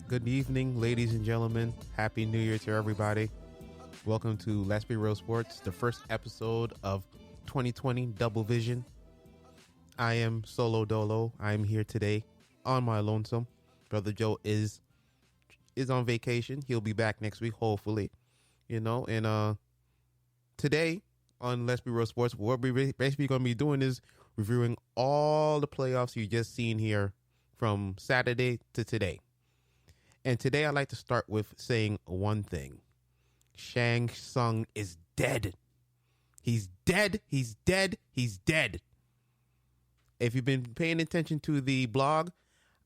Good evening, ladies and gentlemen. Happy New Year to everybody. Welcome to Let's Be Real Sports, the first episode of 2020 Double Vision. I am Solo Dolo. I am here today on my lonesome. Brother Joe is on vacation. He'll be back next week, hopefully. And today on Let's Be Real Sports, what we're basically going to be doing is reviewing all the playoffs you just seen here from Saturday to today. And today I'd like to start with saying one thing. Tsung is dead. He's dead. He's dead. He's dead. If you've been paying attention to the blog,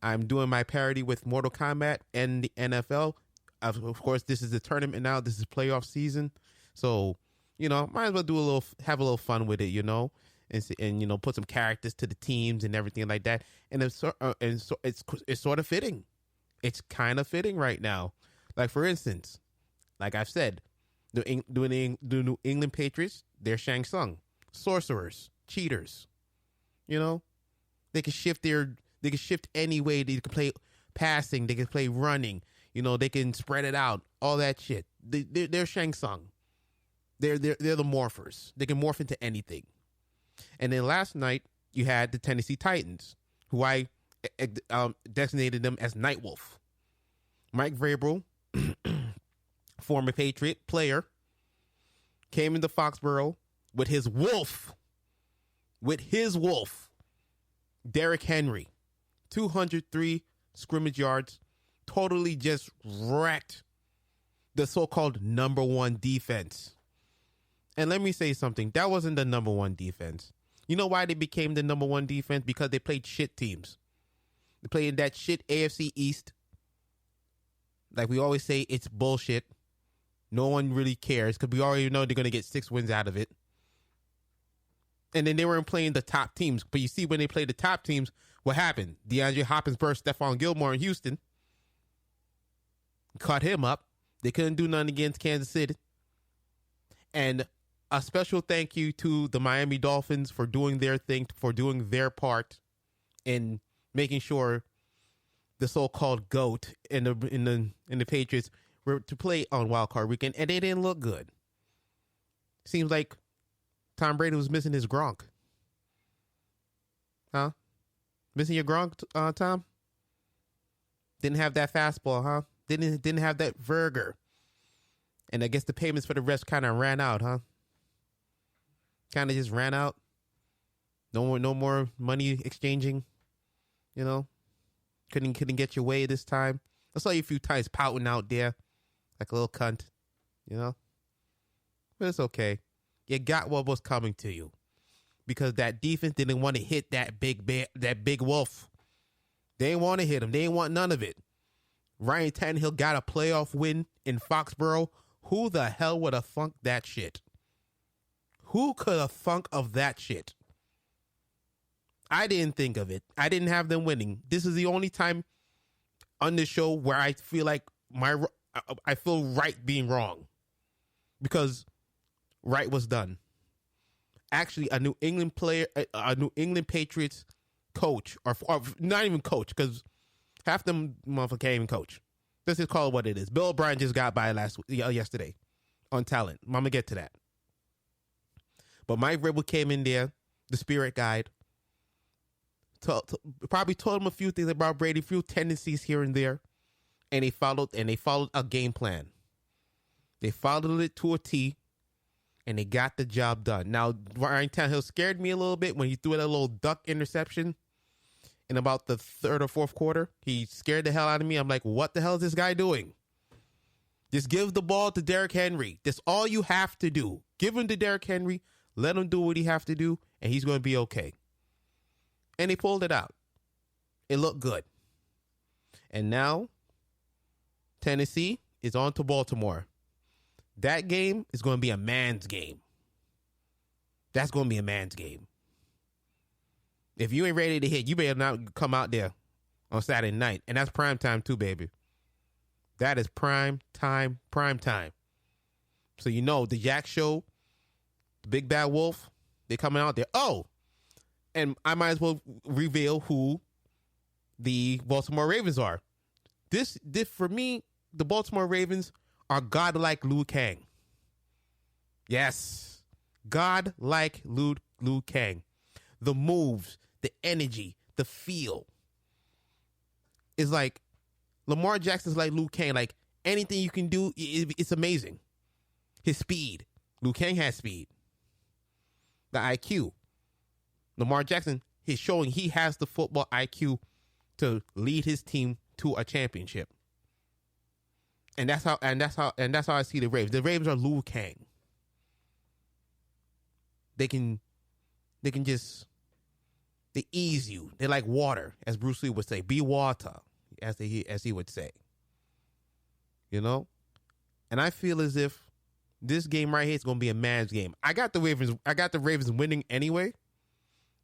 I'm doing my parody with Mortal Kombat and the NFL. Of course, this is the tournament now. This is playoff season. So, might as well have a little fun with it, and put some characters to the teams and everything like that. And it's sort of fitting. It's kind of fitting right now. Like, for instance, like I've said, the New England Patriots, they're Shang, sorcerers, cheaters. They can shift any way. They can play passing. They can play running. They can spread it out. All that shit. They're Shang. They're the morphers. They can morph into anything. And then last night you had the Tennessee Titans, who I designated them as Nightwolf. Mike Vrabel, former Patriot player, came into Foxborough with his wolf, Derrick Henry, 203 scrimmage yards, totally just wrecked the so-called number one defense. And let me say something, that wasn't the number one defense. You know why they became the number one defense? Because they played shit teams. They played in that shit AFC East. Like we always say, it's bullshit. No one really cares because we already know they're going to get 6 wins out of it. And then they weren't playing the top teams. But you see, when they played the top teams, what happened? DeAndre Hopkins burst Stephon Gilmore in Houston. Caught him up. They couldn't do nothing against Kansas City. And a special thank you to the Miami Dolphins for doing their thing, for doing their part in making sure the so-called GOAT in the Patriots were to play on Wild Card Weekend, and they didn't look good. Seems like Tom Brady was missing his Gronk. Huh? Missing your Gronk, Tom? Didn't have that fastball, huh? Didn't have that Verger. And I guess the payments for the rest kind of ran out, huh? Kind of just ran out. No more money exchanging. Couldn't get your way this time. I saw you a few times pouting out there like a little cunt, But it's okay. You got what was coming to you because that defense didn't want to hit that big wolf. They didn't want to hit him. They didn't want none of it. Ryan Tannehill got a playoff win in Foxborough. Who the hell would have funked that shit? Who could have thunk of that shit? I didn't think of it. I didn't have them winning. This is the only time on this show where I feel like I feel right being wrong because right was done. Actually, a New England Patriots coach, or not even coach, because half them motherfuckers can't even coach. Let's just call it what it is. Bill O'Brien just got by yesterday on talent. I'm gonna get to that. But Mike Vrabel came in there, the spirit guide. Probably told him a few things about Brady, a few tendencies here and there, and they followed a game plan. They followed it to a T, and they got the job done. Now, Ryan Tannehill scared me a little bit when he threw that little duck interception in about the third or fourth quarter. He scared the hell out of me. I'm like, what the hell is this guy doing? Just give the ball to Derrick Henry. That's all you have to do. Give him to Derrick Henry. Let him do what he have to do, and he's going to be okay. And he pulled it out. It looked good. And now, Tennessee is on to Baltimore. That game is going to be a man's game. That's going to be a man's game. If you ain't ready to hit, you better not come out there on Saturday night. And that's prime time too, baby. That is prime time. So the Yak Show the big bad wolf. They're coming out there. Oh, and I might as well reveal who the Baltimore Ravens are. This for me, the Baltimore Ravens are godlike Liu Kang. Yes, godlike Liu Kang. The moves, the energy, the feel. It's like Lamar Jackson's like Liu Kang. Like anything you can do, it's amazing. His speed. Liu Kang has speed. The IQ. Lamar Jackson is showing he has the football IQ to lead his team to a championship. And that's how I see the Ravens. The Ravens are Liu Kang. They ease you. They're like water, as Bruce Lee would say. Be water, as he would say. You know? And I feel as if this game right here is going to be a man's game. I got the Ravens winning anyway.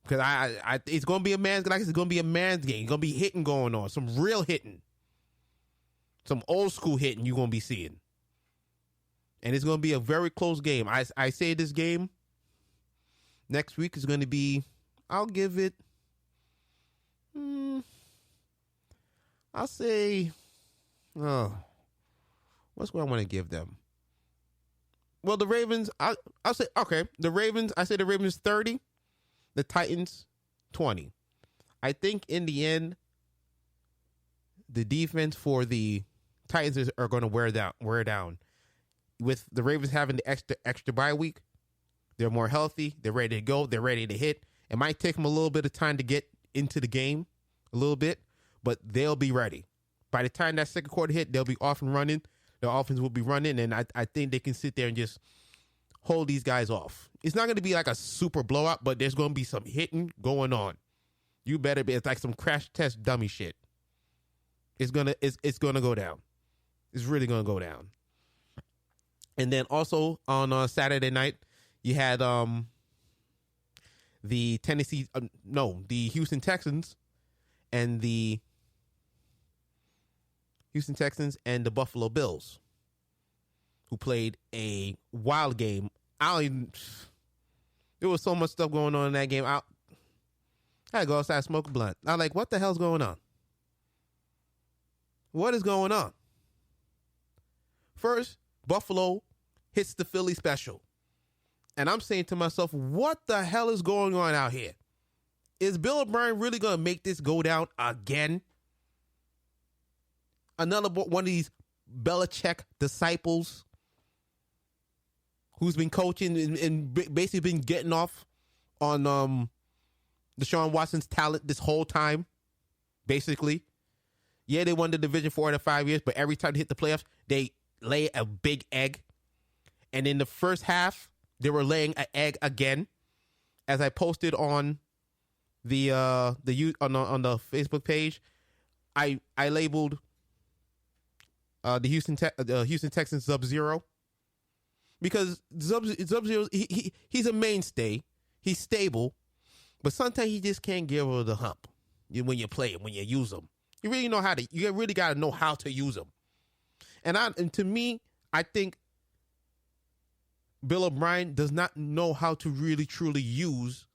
Because it's going to be a man's game. Like it's going to be a man's game. It's going to be hitting going on. Some real hitting. Some old school hitting you're going to be seeing. And it's going to be a very close game. I say this game next week is going to be, I'll give it, I'll say, what's what I want to give them? Well, the Ravens, I'll say, okay, I say the Ravens 30, the Titans 20. I think in the end, the defense for the Titans are going to wear down. With the Ravens having the extra bye week, they're more healthy. They're ready to go. They're ready to hit. It might take them a little bit of time to get into the game, a little bit, but they'll be ready. By the time that second quarter hit, they'll be off and running. The offense will be running, and I think they can sit there and just hold these guys off. It's not going to be like a super blowout, but there's going to be some hitting going on. You better be. It's like some crash test dummy shit. It's gonna go down. It's really gonna go down. And then also on Saturday night, you had the Houston Texans and the the Buffalo Bills, who played a wild game. There was so much stuff going on in that game. I had to go outside and smoke a blunt. I was like, what the hell's going on? What is going on? First, Buffalo hits the Philly special. And I'm saying to myself, what the hell is going on out here? Is Bill O'Brien really going to make this go down again? Another one of these Belichick disciples who's been coaching and basically been getting off on Deshaun Watson's talent this whole time, basically. Yeah, they won the division 4 out of 5 years, but every time they hit the playoffs, they lay a big egg. And in the first half, they were laying an egg again. As I posted on the on the Facebook page, I labeled the Houston Texans Sub-Zero, because Sub-Zero he's a mainstay. He's stable, but sometimes he just can't get over the hump when you play him, when you use him. You really got to know how to use him. And to me, I think Bill O'Brien does not know how to really truly use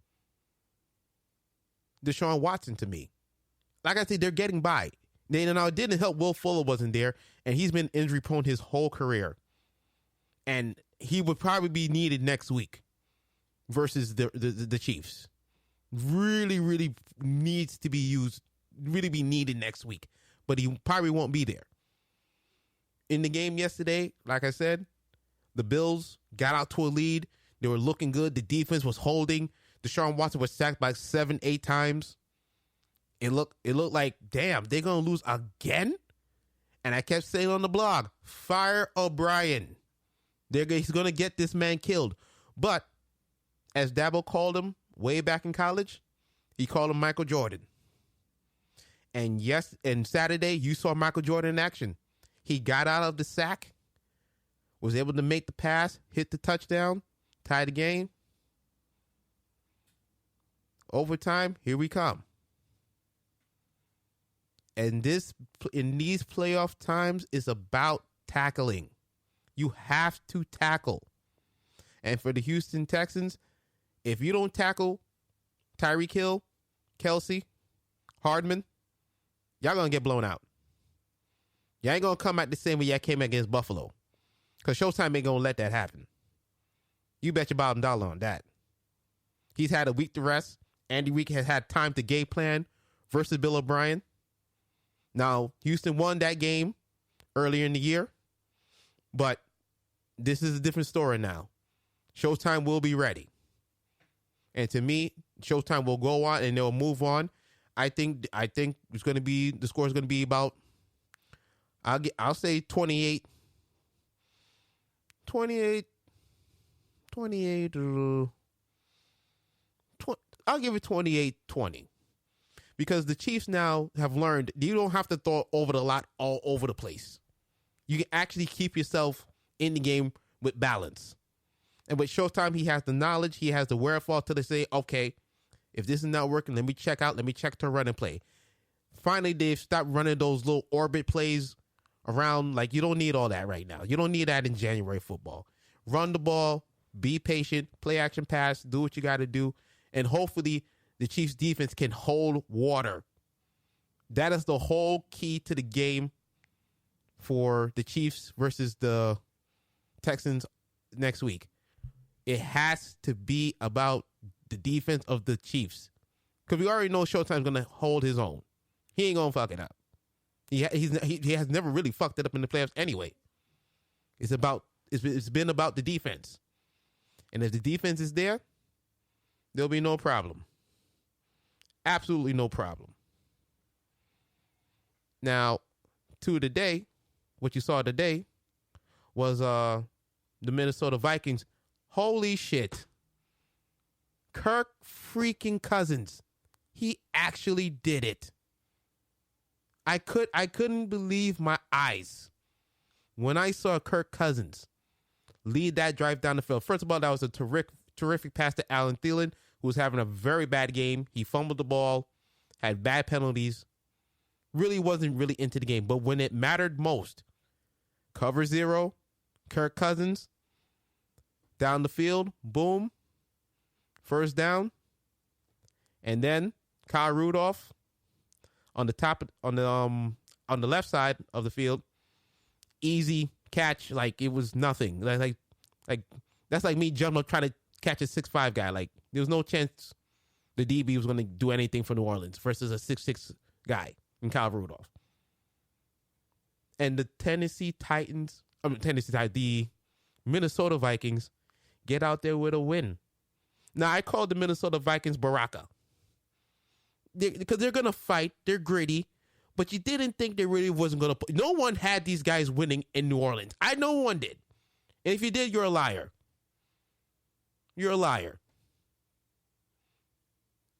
Deshaun Watson. To me, like I said, they're getting by. It didn't help Will Fuller wasn't there, and he's been injury prone his whole career, and he would probably be needed next week versus the Chiefs. Really, really needs to be used. Really be needed next week, but he probably won't be there. In the game yesterday, like I said, the Bills got out to a lead. They were looking good. The defense was holding. Deshaun Watson was sacked by 7-8 times. It looked like, damn, they're going to lose again? And I kept saying on the blog, fire O'Brien. He's going to get this man killed. But as Dabo called him way back in college, he called him Michael Jordan. And yes, and Saturday, you saw Michael Jordan in action. He got out of the sack, was able to make the pass, hit the touchdown, tie the game. Overtime, here we come. And in these playoff times, is about tackling. You have to tackle. And for the Houston Texans, if you don't tackle Tyreek Hill, Kelsey, Hardman, y'all going to get blown out. Y'all ain't going to come out the same way y'all came against Buffalo. Because Showtime ain't going to let that happen. You bet your bottom dollar on that. He's had a week to rest. Andy Reid has had time to game plan versus Bill O'Brien. Now, Houston won that game earlier in the year. But this is a different story now. Showtime will be ready. And to me, Showtime will go on and they'll move on. I think it's going to be, the score is going to be about, I'll say 28, I'll give it 28-20. Because the Chiefs now have learned you don't have to throw over the lot all over the place. You can actually keep yourself in the game with balance. And with Showtime, he has the knowledge, he has the wherewithal to say, okay, if this is not working, let me check to run and play. Finally, they've stopped running those little orbit plays around. Like, you don't need all that right now. You don't need that in January football. Run the ball, be patient, play action pass, do what you got to do, and hopefully the Chiefs defense can hold water. That is the whole key to the game for the Chiefs versus the Texans next week. It has to be about the defense of the Chiefs. Because we already know Showtime's going to hold his own. He ain't going to fuck it up. He has never really fucked it up in the playoffs anyway. It's been about the defense. And if the defense is there, there'll be no problem. Absolutely no problem. Now, to today, what you saw today was the Minnesota Vikings. Holy shit. Kirk freaking Cousins. He actually did it. I couldn't believe my eyes when I saw Kirk Cousins lead that drive down the field. First of all, that was a terrific pass to Allen Thielen, who was having a very bad game. He fumbled the ball, had bad penalties, really wasn't really into the game. But when it mattered most, cover zero, Kirk Cousins, down the field, boom, first down. And then Kyle Rudolph on the left side of the field, easy catch, like it was nothing. Like that's like me jumping up trying to catch a 6'5" guy. Like there was no chance the DB was going to do anything for New Orleans versus a 6'6" guy in Kyle Rudolph. And the the Minnesota Vikings get out there with a win. Now, I called the Minnesota Vikings Baraka. Because they're going to fight. They're gritty. But you didn't think they really wasn't going to... No one had these guys winning in New Orleans. No one did. And if you did, you're a liar. You're a liar.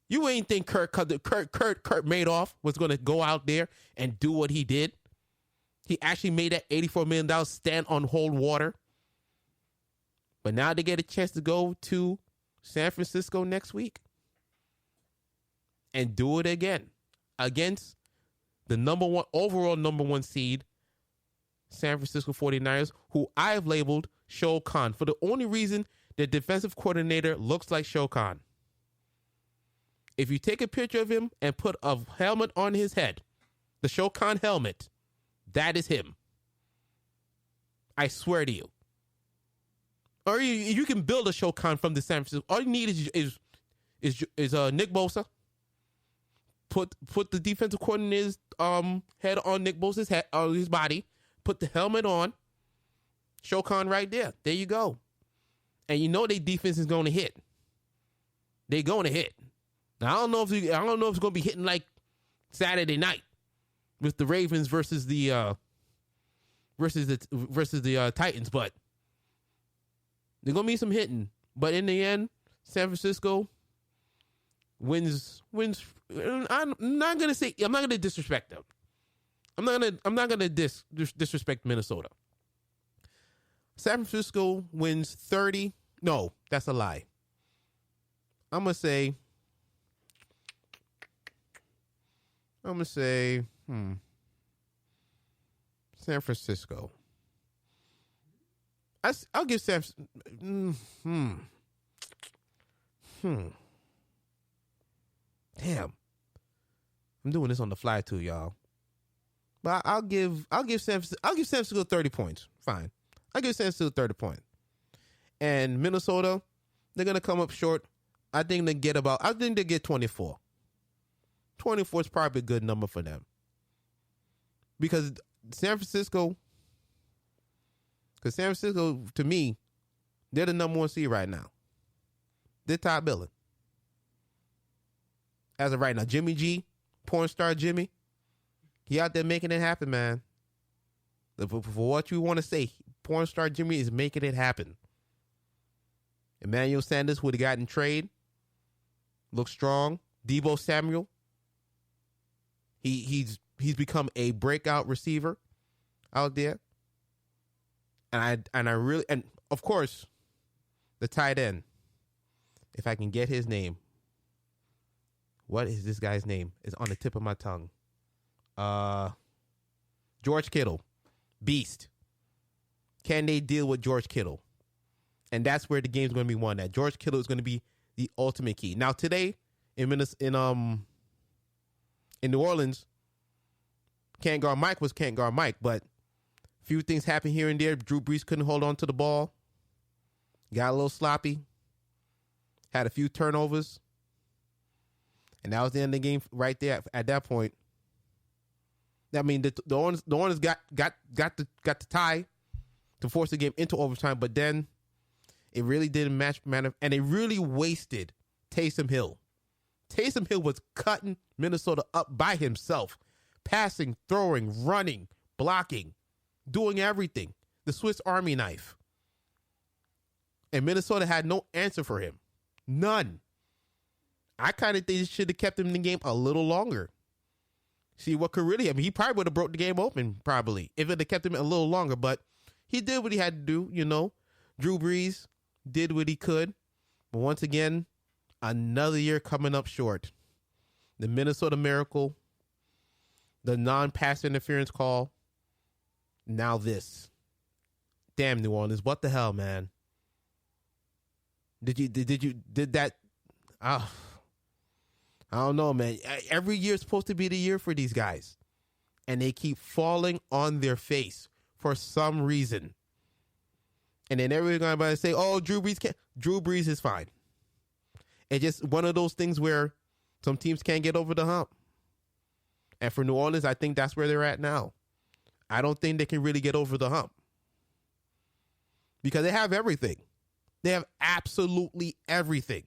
You ain't think Kurt Madoff was going to go out there and do what he did. He actually made that $84 million stand on hold water. But now they get a chance to go to San Francisco next week and do it again against the number one seed, San Francisco 49ers, who I've labeled Shao Kahn for the only reason the defensive coordinator looks like Shao Kahn. If you take a picture of him and put a helmet on his head, the Shao Kahn helmet, that is him. I swear to you. Or you can build a Shao Kahn from the San Francisco. All you need is Nick Bosa. Put the defensive coordinator's head on Nick Bosa's head, on his body. Put the helmet on. Shao Kahn right there. There you go. And you know their defense is going to hit. They're going to hit. Now I don't know if it's going to be hitting like Saturday night with the Ravens versus the Titans, but there's going to be some hitting. But in the end, San Francisco wins. I'm not going to disrespect them. I'm not going to disrespect Minnesota. San Francisco wins 30. No, that's a lie. I'm going to say San Francisco. I'll give Sam. Damn, I'm doing this on the fly too, y'all. But I'll give San Francisco 30 points. Fine, I'll give San Francisco 30 points. And Minnesota, they're gonna come up short. I think they get 24. 24 is probably a good number for them. Because San Francisco, to me, they're the number one seed right now. They're top billing. As of right now, Jimmy G, porn star Jimmy, he out there making it happen, man. For what you want to say, porn star Jimmy is making it happen. Emmanuel Sanders would have gotten trade. Looks strong. Deebo Samuel. He's become a breakout receiver out there. And of course, the tight end. If I can get his name. What is this guy's name? It's on the tip of my tongue. George Kittle. Beast. Can they deal with George Kittle? And that's where the game's going to be won at. George Kittle is going to be the ultimate key. Now today in New Orleans, can't guard Mike, but a few things happened here and there. Drew Brees couldn't hold on to the ball. Got a little sloppy. Had a few turnovers. And that was the end of the game right there at that point. I mean, the Hornets got the tie to force the game into overtime, but then it really didn't matter, and they really wasted Taysom Hill. Taysom Hill was cutting Minnesota up by himself, passing, throwing, running, blocking, doing everything. The Swiss Army knife. And Minnesota had no answer for him. None. I kind of think they should have kept him in the game a little longer. See what could really happen. He probably would have broke the game open, probably, if it had kept him a little longer. But he did what he had to do, you know. Drew Brees did what he could. But once again, another year coming up short. The Minnesota Miracle, the non-pass interference call, now this. Damn, New Orleans, what the hell, man? Did that? I don't know, man. Every year is supposed to be the year for these guys. And they keep falling on their face for some reason. And then everyone's going to say, oh, Drew Brees is fine. It's just one of those things where some teams can't get over the hump. And for New Orleans, I think that's where they're at now. I don't think they can really get over the hump. Because they have everything. They have absolutely everything.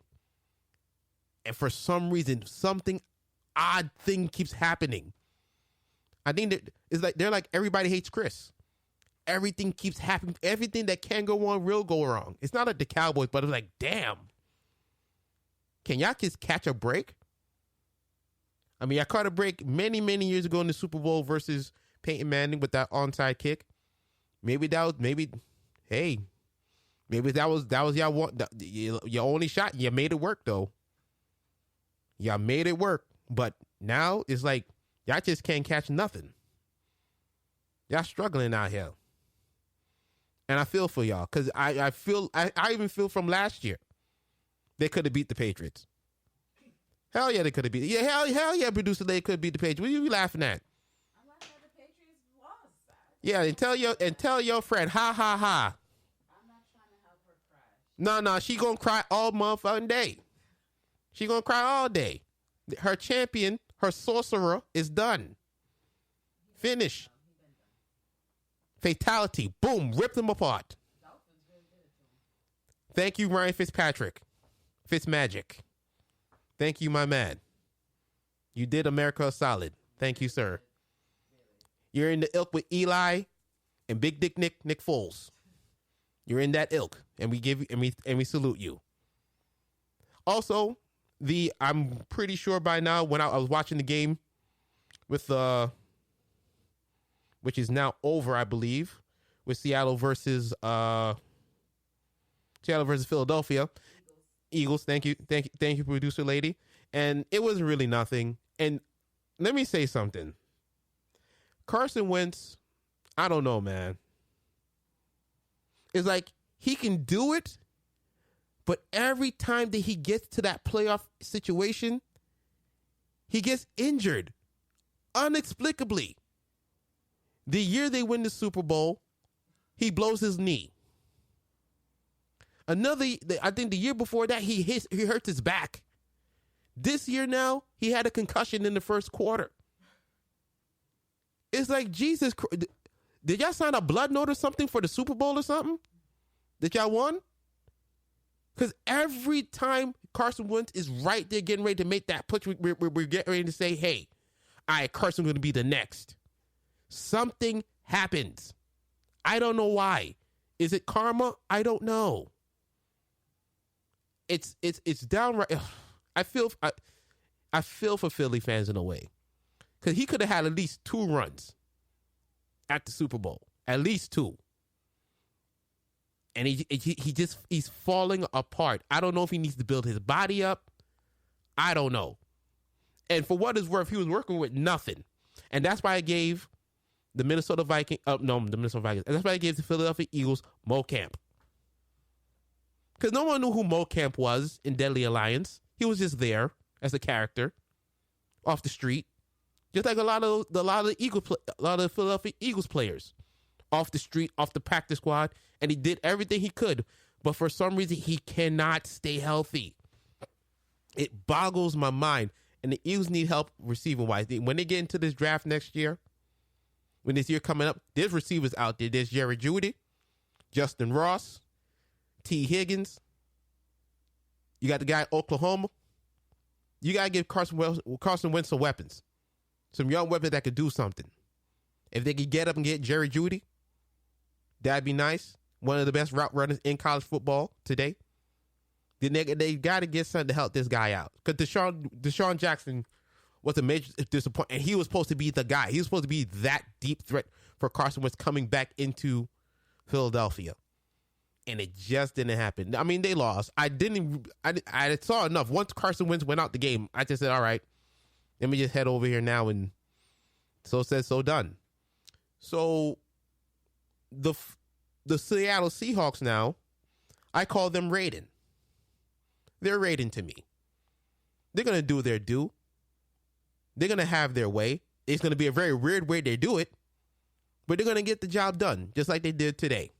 And for some reason, something odd thing keeps happening. I think they're like everybody hates Chris. Everything keeps happening. Everything that can go wrong will go wrong. It's not like the Cowboys, but it's like, damn. Can y'all just catch a break? I mean, I caught a break many, many years ago in the Super Bowl versus Peyton Manning with that onside kick. Maybe that was your only shot. You made it work though. Y'all made it work, but now it's like y'all just can't catch nothing. Y'all struggling out here, and I feel for y'all because I even feel from last year they could have beat the Patriots. Hell yeah, they could have beat. Yeah, hell yeah, producer, they could beat the Patriots. What are you laughing at? I'm laughing at the Patriots lost. Yeah, and tell your friend, ha ha ha. I'm not trying to help her cry. No, she gonna cry all motherfucking day. She gonna cry all day. Her champion, her sorcerer, is done. Finish. Fatality. Boom. Rip them apart. Thank you, Ryan Fitzpatrick. Fitzmagic. Thank you, my man. You did America a solid. Thank you, sir. You're in the ilk with Eli and Big Dick Nick Foles. You're in that ilk, and we give you and we salute you. Also, I'm pretty sure by now when I was watching the game with which is now over, I believe, with Seattle versus Philadelphia Eagles. Thank you, producer lady. And it was really nothing. And let me say something. Carson Wentz, I don't know, man. It's like he can do it, but every time that he gets to that playoff situation, he gets injured inexplicably. The year they win the Super Bowl, he blows his knee. I think the year before that, he hurts his back. This year now, he had a concussion in the first quarter. It's like, Jesus Christ. Did y'all sign a blood note or something for the Super Bowl or something that y'all won? Because every time Carson Wentz is right there getting ready to make that push, we're getting ready to say, hey, all right, Carson's going to be the next. Something happens. I don't know why. Is it karma? I don't know. It's downright. I feel for Philly fans in a way, because he could have had at least 2 runs at the Super Bowl, at least 2, and he's falling apart. I don't know if he needs to build his body up. I don't know. And for what it's worth, he was working with nothing, and that's why I gave the Minnesota Vikings. The Minnesota Vikings. And that's why I gave the Philadelphia Eagles Mo Camp, because no one knew who Mo Camp was in Deadly Alliance. He was just there as a character off the street, just like a lot of the Philadelphia Eagles players off the street, off the practice squad, and he did everything he could, but for some reason he cannot stay healthy. It boggles my mind, and the Eagles need help receiving wise. When they get into this draft next year, when this year coming up, there's receivers out there. There's Jerry Jeudy, Justin Ross, T. Higgins. You got the guy Oklahoma. You got to give Carson Wentz some weapons. Some young weapons that could do something. If they could get up and get Jerry Jeudy, that'd be nice. One of the best route runners in college football today. Then they got to get something to help this guy out. Because Deshaun Jackson was a major disappointment. And he was supposed to be the guy. He was supposed to be that deep threat for Carson Wentz coming back into Philadelphia. And it just didn't happen. I mean, they lost. I saw enough. Once Carson Wentz went out the game, I just said, all right, let me just head over here now. And so said, so done. So the Seattle Seahawks now, I call them raiding. They're raiding to me. They're going to do their due. They're going to have their way. It's going to be a very weird way they do it, but they're going to get the job done, just like they did today.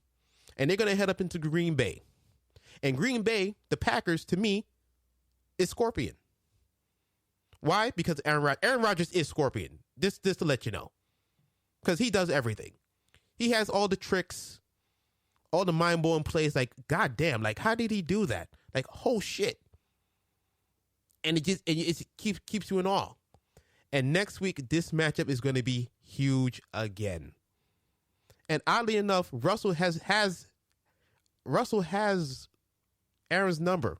And they're going to head up into Green Bay. And Green Bay, the Packers, to me, is Scorpion. Why? Because Aaron Rodgers is Scorpion. Just to let you know. Because he does everything. He has all the tricks, all the mind-blowing plays. Like, goddamn, like, how did he do that? Like, oh, shit. And it keeps you in awe. And next week, this matchup is going to be huge again. And oddly enough, Russell has Aaron's number.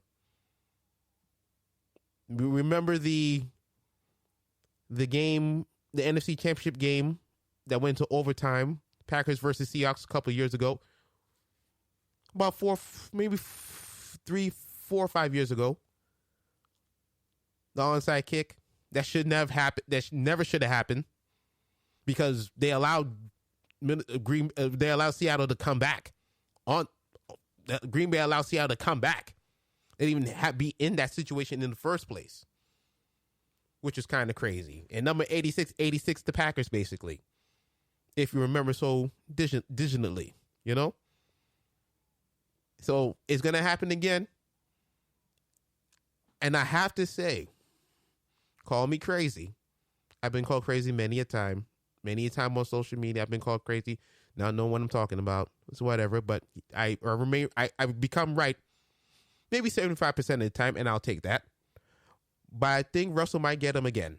Remember the game, the NFC Championship game that went to overtime, Packers versus Seahawks a couple of years ago. About 4 or 5 years ago. The onside kick that shouldn't have happened. That never should have happened, because they allowed Seattle to come back. Green Bay allowed Seattle to come back. They didn't even be in that situation in the first place, which is kind of crazy. And number 86, the Packers, basically, if you remember so digitally, you know? So it's going to happen again. And I have to say, call me crazy. I've been called crazy many a time. Many a time on social media, I've been called crazy. Now I know what I'm talking about. It's whatever, but I become right maybe 75% of the time, and I'll take that. But I think Russell might get him again.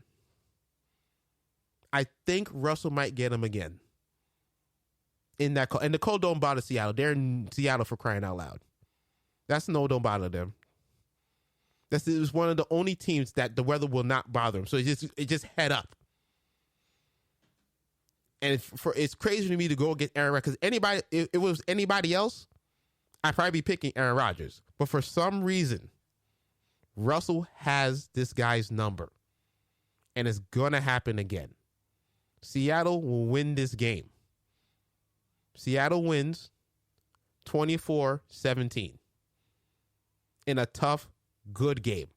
In that call. And the cold don't bother Seattle. They're in Seattle, for crying out loud. That's no, don't bother them. This is one of the only teams that the weather will not bother them. So it just head up. And it's crazy to me to go against Aaron Rodgers, because if it was anybody else, I'd probably be picking Aaron Rodgers. But for some reason, Russell has this guy's number. And it's going to happen again. Seattle will win this game. Seattle wins 24-17 in a tough, good game.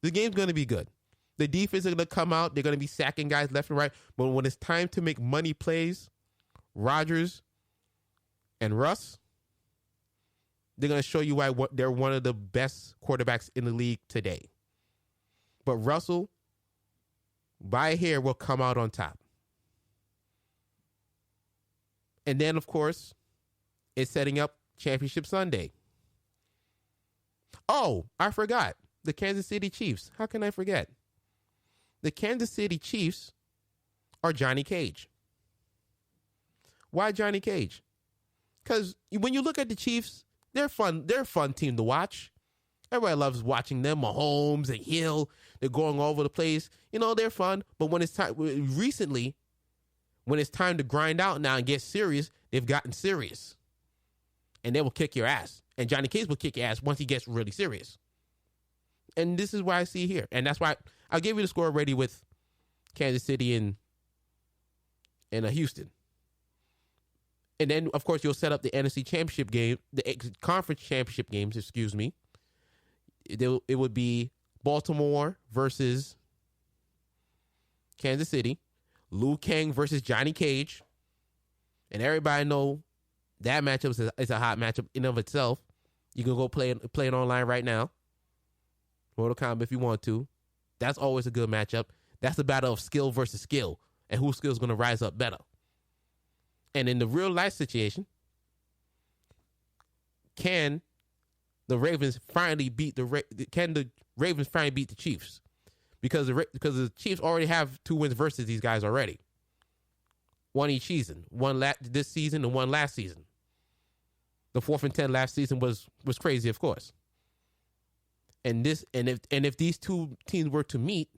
The game's going to be good. The defense is going to come out. They're going to be sacking guys left and right. But when it's time to make money plays, Rodgers and Russ, they're going to show you why they're one of the best quarterbacks in the league today. But Russell, by a hair, will come out on top. And then, of course, it's setting up Championship Sunday. Oh, I forgot. The Kansas City Chiefs. How can I forget? The Kansas City Chiefs are Johnny Cage. Why Johnny Cage? Because when you look at the Chiefs, they're fun. They're a fun team to watch. Everybody loves watching them. Mahomes and Hill, they're going all over the place. You know, they're fun. But when it's time, recently, when it's time to grind out now and get serious, they've gotten serious. And they will kick your ass. And Johnny Cage will kick your ass once he gets really serious. And this is what I see here. And that's why I'll give you the score already with Kansas City and Houston. And then, of course, you'll set up the NFC Championship game, the Conference Championship games, excuse me. It would be Baltimore versus Kansas City, Liu Kang versus Johnny Cage. And everybody know that matchup is a hot matchup in of itself. You can go play it online right now. Mortal Kombat if you want to. That's always a good matchup. That's the battle of skill versus skill and whose skill is going to rise up better. And in the real life situation, can the Ravens finally beat the Chiefs? Because the Chiefs already have 2 wins versus these guys already. One each season. One this season and one last season. The 4th and 10 last season was crazy, of course. And if these two teams were to meet,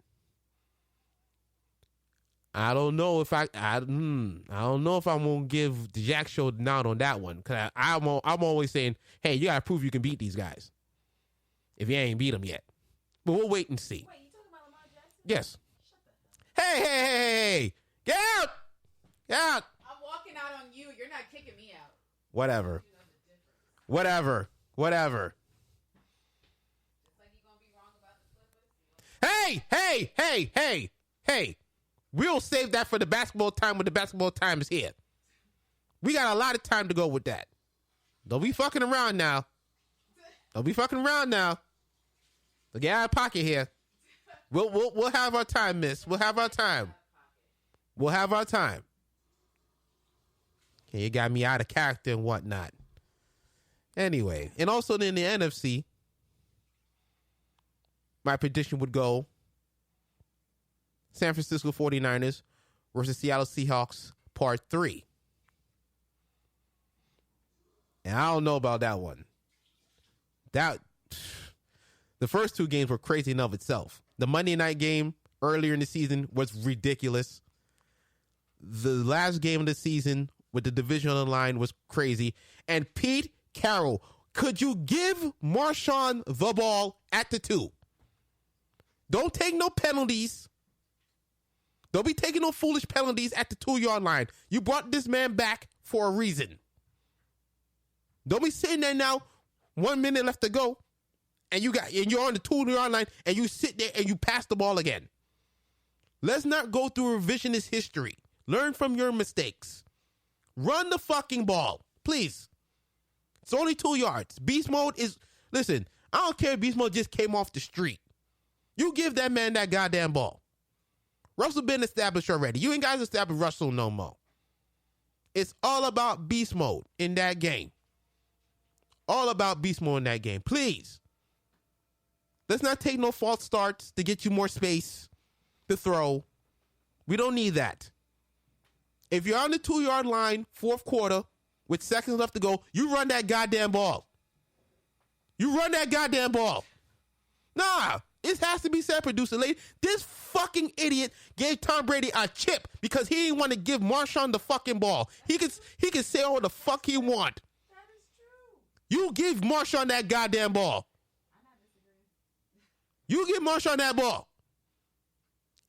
I don't know if I don't know if I'm gonna give the Jack Show the nod on that one, because I'm always saying, hey, you gotta prove you can beat these guys if you ain't beat them yet. But we'll wait and see. Wait, you talking about Lamar Jackson? Yes. Shut the hell up. Hey, get out! Get out! I'm walking out on you. You're not kicking me out. Whatever. You know the difference. Whatever. Just like you gonna be wrong about the Clippers. Hey. We'll save that for the basketball time when the basketball time is here. We got a lot of time to go with that. Don't be fucking around now. Look, get out of pocket here. We'll have our time, miss. We'll have our time. Okay, you got me out of character and whatnot. Anyway, and also in the NFC, my prediction would go San Francisco 49ers versus Seattle Seahawks, part 3. And I don't know about that one. The first 2 games were crazy in of itself. The Monday night game earlier in the season was ridiculous. The last game of the season with the divisional line was crazy. And Pete Carroll, could you give Marshawn the ball at the 2? Don't take no penalties. Don't be taking no foolish penalties at the 2-yard line. You brought this man back for a reason. Don't be sitting there now, 1 minute left to go, and you're on the 2-yard line, and you sit there and you pass the ball again. Let's not go through revisionist history. Learn from your mistakes. Run the fucking ball, please. It's only 2 yards. Beast mode is, listen, I don't care if beast mode just came off the street. You give that man that goddamn ball. Russell been established already. You ain't guys established Russell no more. It's all about beast mode in that game. All about beast mode in that game. Please. Let's not take no false starts to get you more space to throw. We don't need that. If you're on the 2-yard line, 4th quarter, with seconds left to go, you run that goddamn ball. Nah. It has to be said, producer lady. This fucking idiot gave Tom Brady a chip because he didn't want to give Marshawn the fucking ball. He can say all the fuck he want. That is true. You give Marshawn that goddamn ball. I'm not disagreeing. You give Marshawn that ball.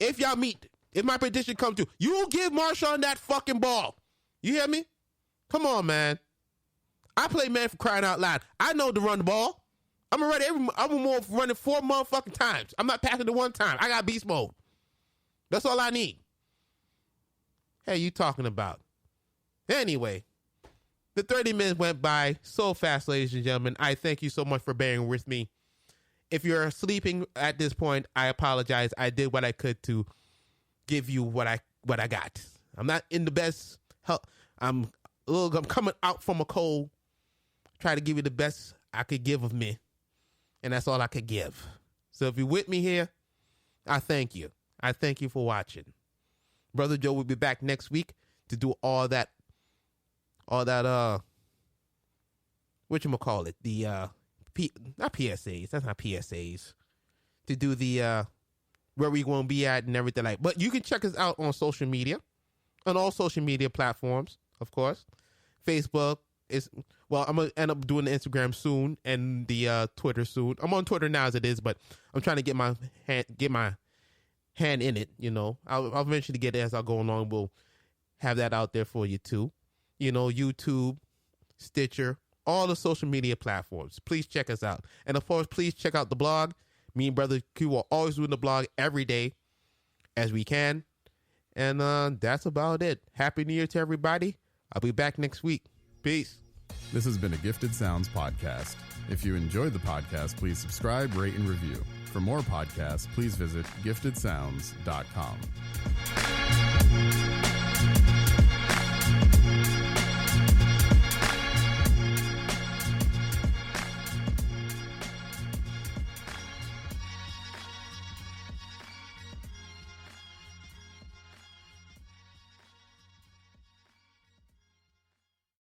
If y'all meet, if my prediction comes true, you give Marshawn that fucking ball. You hear me? Come on, man. I play man for crying out loud. I know to run the ball. I'm ready. I'm more running 4 motherfucking times. I'm not passing it one time. I got beast mode. That's all I need. Hey, you talking about? Anyway, the 30 minutes went by so fast, ladies and gentlemen. I thank you so much for bearing with me. If you're sleeping at this point, I apologize. I did what I could to give you what I got. I'm not in the best health. I'm coming out from a cold. Try to give you the best I could give of me. And that's all I could give. So if you're with me here, I thank you. I thank you for watching. Brother Joe will be back next week to do all that, whatchamacallit, the, not PSAs, that's not PSAs, to do the, where we going to be at and everything like. But you can check us out on social media, on all social media platforms, of course. Facebook is, well, I'm going to end up doing the Instagram soon and the Twitter soon. I'm on Twitter now as it is, but I'm trying to get my hand in it, you know. I'll eventually get it as I go along. We'll have that out there for you too. You know, YouTube, Stitcher, all the social media platforms. Please check us out. And of course, please check out the blog. Me and Brother Q are always doing the blog every day as we can. And that's about it. Happy New Year to everybody. I'll be back next week. Peace. This has been a Gifted Sounds podcast. If you enjoyed the podcast, please subscribe, rate, and review. For more podcasts, please visit giftedsounds.com.